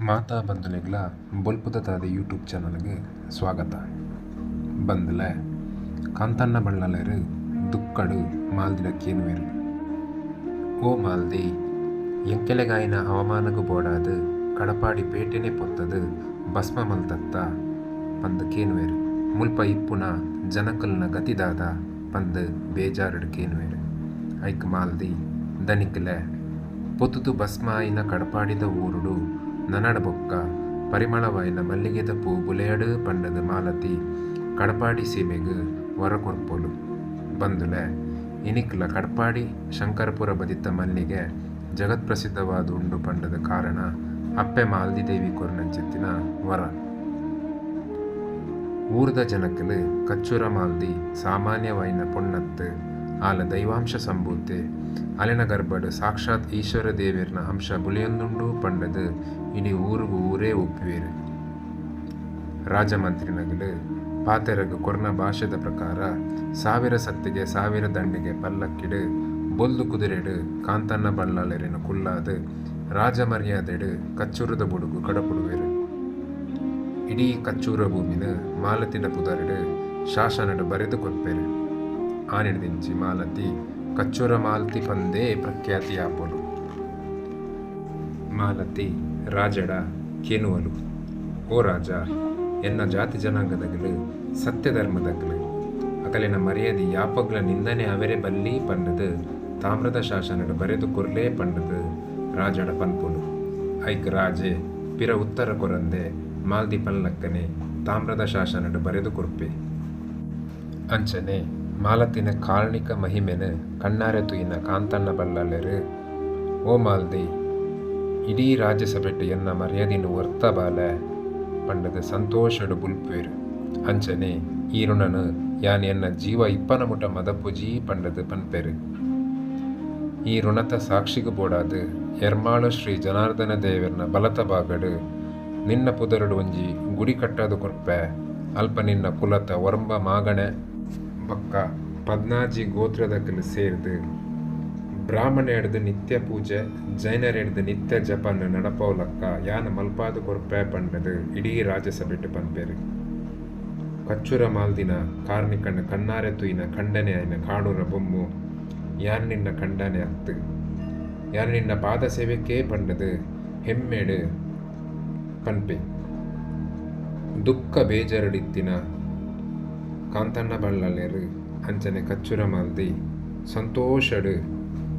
ಮಾತಾ ಬಂಧುಲೆಗಳ ಬೊಲ್ಪುದ ತಾದ YouTube ಚಾನಲ್ಗೆ ಸ್ವಾಗತ. ಬಂದಲೆ ಕಾಂತಣ್ಣ ಬಳ್ಳಲೇರು ದುಕ್ಕಡು ಮಾಲ್ದಿನ ಕೇನುವೆರು. ಓ ಮಾಲ್ದಿ ಎಂಕೆಲೆಗಾಯಿನ ಅವಮಾನಗು ಬೋಡಾದು ಕಡಪಾಡಿ ಪೇಟೆನೆ ಪೊತ್ತದು ಭಸ್ಮ ಮಲ್ತತ್ತ ಪಂದು ಕೇನುವೆರು. ಮುಲ್ಪ ಇಪ್ಪುನ ಜನಕಲ್ನ ಗತಿದಾದ ಪಂದು ಬೇಜಾರಡು ಕೇನುವೆರು. ಐಕ್ ಮಾಲ್ದಿ ದನಿಕ್ಲೆ ಪೊತ್ತುದು ಭಸ್ಮ ಆಯಿನ ಕಡಪಾಡಿದ ಊರುಡು ನನಡ ಬೊಕ್ಕ ಪರಿಮಳವಾಯಿನ ಮಲ್ಲಿಗೆದ ಪೂ ಬುಲೆಯಡು ಪಂಡದ ಮಾಲತಿ ಕಡಪಾಡಿ ಸೀಮೆಗು ಹೊರಕೊರ್ಪೊಲು ಬಂದುಲೆ ಇನಿಕ್ಲ ಕಡಪಾಡಿ ಶಂಕರಪುರ ಬದಿತ್ತ ಮಲ್ಲಿಗೆ ಜಗತ್ಪ್ರಸಿದ್ಧವಾದ ಉಂಡು ಪಂಡದ ಕಾರಣ ಅಪ್ಪೆ ಮಾಲ್ದಿ ದೇವಿ ಕೊರ್ನಂಚಿತ್ತಿನ ವರ. ಊರ್ದ ಜನಕಲು ಕಚ್ಚುರ ಮಾಲ್ದಿ ಸಾಮಾನ್ಯವಾಯಿನ ಪೊಣ್ಣತ್ತು ಆಲ ದೈವಾಂಶ ಸಂಭೂತೆ ಅಲೆನ ಗರ್ಭಡು ಸಾಕ್ಷಾತ್ ಈಶ್ವರ ದೇವಿರ್ನ ಅಂಶ ಬುಳಿಯೊಂದುಂಡು ಪಂಡದು ಇಡೀ ಊರಿಗೂ ಊರೇ ಒಪ್ಪಿವೇರು. ರಾಜಮಂತ್ರಿನಗಲು ಪಾತೆರಗು ಕೊರ್ನ ಭಾಷೆದ ಪ್ರಕಾರ 1000 ಸತ್ತಿಗೆ 1000 ದಂಡಿಗೆ ಪಲ್ಲಕ್ಕಿಡು ಬೊಲ್ದು ಕುದುರೆಡು ಕಾಂತಣ್ಣ ಬಳ್ಳಾಲೆರಿನ ಕುಲ್ಲಾದು ರಾಜಮರ್ಯಾದೆಡು ಕಚ್ಚೂರದ ಬುಡುಗು ಕಡಪುಡುವೆರು. ಇಡೀ ಕಚ್ಚೂರ ಭೂಮಿನ ಮಾಲತಿನ ಪುದರಡು ಶಾಸನಡು ಬರೆದು ಕೊರ್ಪೆರು. ಆನಿಡ್ದಿಂಚಿ ಮಾಲತಿ ಕಚ್ಚೂರ ಮಾಲ್ತಿ ಪಂದೇ ಪ್ರಖ್ಯಾತಿ ಆಪೊಲು. ಮಾಲತಿ ರಾಜಡ ಕೇನುವಲು. ಓ ರಾಜ, ಎನ್ನ ಜಾತಿ ಜನಾಂಗದಗಲು ಸತ್ಯಧರ್ಮದಗಲು ಅಕಲಿನ ಮರ್ಯಾದಿ ಯಾಪಗ್ಲ ನಿಂದನೆ ಅವರೇ ಬಲ್ಲಿ ಪಂಡದು ತಾಮ್ರದ ಶಾಸನಡು ಬರೆದು ಕೊರ್ಲೇ ಪಂಡದು ರಾಜಡ ಪನ್ಪುಲು. ಐಕ್ ರಾಜೆ ಪಿರ ಉತ್ತರ ಕೊರಂದೆ ಮಾಲ್ದಿ ಪಲ್ಲಕ್ಕನೆ ತಾಮ್ರದ ಶಾಸನಡು ಬರೆದು ಕೊರ್ಪೆ. ಅಂಚನೆ ಮಾಲತಿನ ಕಾರಣಿಕ ಮಹಿಮೆನ ಕಣ್ಣಾರೆ ತುಯಿನ ಕಾಂತಣ್ಣ ಬಳ್ಳಾಲೆರು. ಓ ಮಾಲ್ದಿ, ಇಡೀ ರಾಜ್ಯಸಭೆಟ್ಟು ಎನ್ನ ಮರ್ಯಾದಿನ ಒರ್ತ ಬಾಲೆ ಪಂಡದ ಸಂತೋಷಡು ಬುಲ್ಪುವೆರು. ಅಂಚನೆ ಈ ಋಣನು ಯಾನ್ ಎನ್ನ ಜೀವ ಇಪ್ಪನ ಮುಟ ಮದಪುಜಿ ಪಂಡದು ಪನ್ಪೆರು. ಈ ಋಣತ ಸಾಕ್ಷಿಗು ಬೋಡಾದು ಎರ್ಮಾಳು ಶ್ರೀ ಜನಾರ್ದನ ದೇವರ್ನ ಬಲತ ಬಾಗಡು ನಿನ್ನ ಪುದರಡು ಒಂಜಿ ಗುಡಿ ಕಟ್ಟದು ಕೊರ್ಪೆ ಅಲ್ಪ ನಿನ್ನ ಕುಲತ ಒರಂಬ ಮಾಗಣೆ ಬಕ್ಕ 14 ಗೋತ್ರದಕಲು ಸೇರ್ದು ಬ್ರಾಹ್ಮಣ ಹಿಡ್ದು ನಿತ್ಯ ಪೂಜೆ ಜೈನರ ಹಿಡ್ದು ನಿತ್ಯ ಜಪನ ನಡಪೌಲಕ್ಕ ಯಾನ ಮಲ್ಪಾದು ಕೊರ್ಪೆ ಪಂಡದು ಇಡೀ ರಾಜ್ಯಸಭೆಟ್ಟು ಪನ್ಪೆರು. ಕಚ್ಚುರ ಮಾಲ್ದಿನ ಕಾರ್ಮಿಕನ ಕಣ್ಣಾರೆ ತುಯಿನ ಖಂಡನೆ ಆಯ್ನ ಕಾಣೂರ ಬೊಮ್ಮು ಯಾನ್ ನಿನ್ನ ಖಂಡನೆ ಅತ್ತು ಯಾನ್ ನಿನ್ನ ಪಾದ ಸೇವೆಕೇ ಪಂಡದು ಹೆಮ್ಮೆಡು ಪನ್ಪೆ. ದುಃಖ ಬೇಜರಡಿತ್ತಿನ ಕಾಂತಣ್ಣ ಬಳ್ಳಾಲೆರು ಅಂಚನೆ ಕಚ್ಚುರ ಮಾಲ್ದಿ ಸಂತೋಷಡು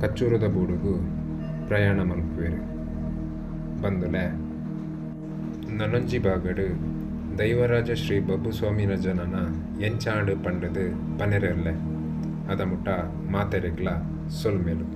ಕಚ್ಚೂರದ ಬೂಡುಗು ಪ್ರಯಾಣ ಮಲ್ಪುವೆರು. ಬಂದುಲೆ ನನೊಂಜಿ ಬಾಗಡು ದೈವರಾಜ ಶ್ರೀ ಬಬ್ಬುಸ್ವಾಮಿನ ಜನನ ಎಂಚಾಂಡು ಪಂಡದು ಪನೆರೆಲ್ಲೆ ಅದ ಮುಟ ಮಾತೆರೆಗ್ಲ ಸೊಲ್ಮೆಲು.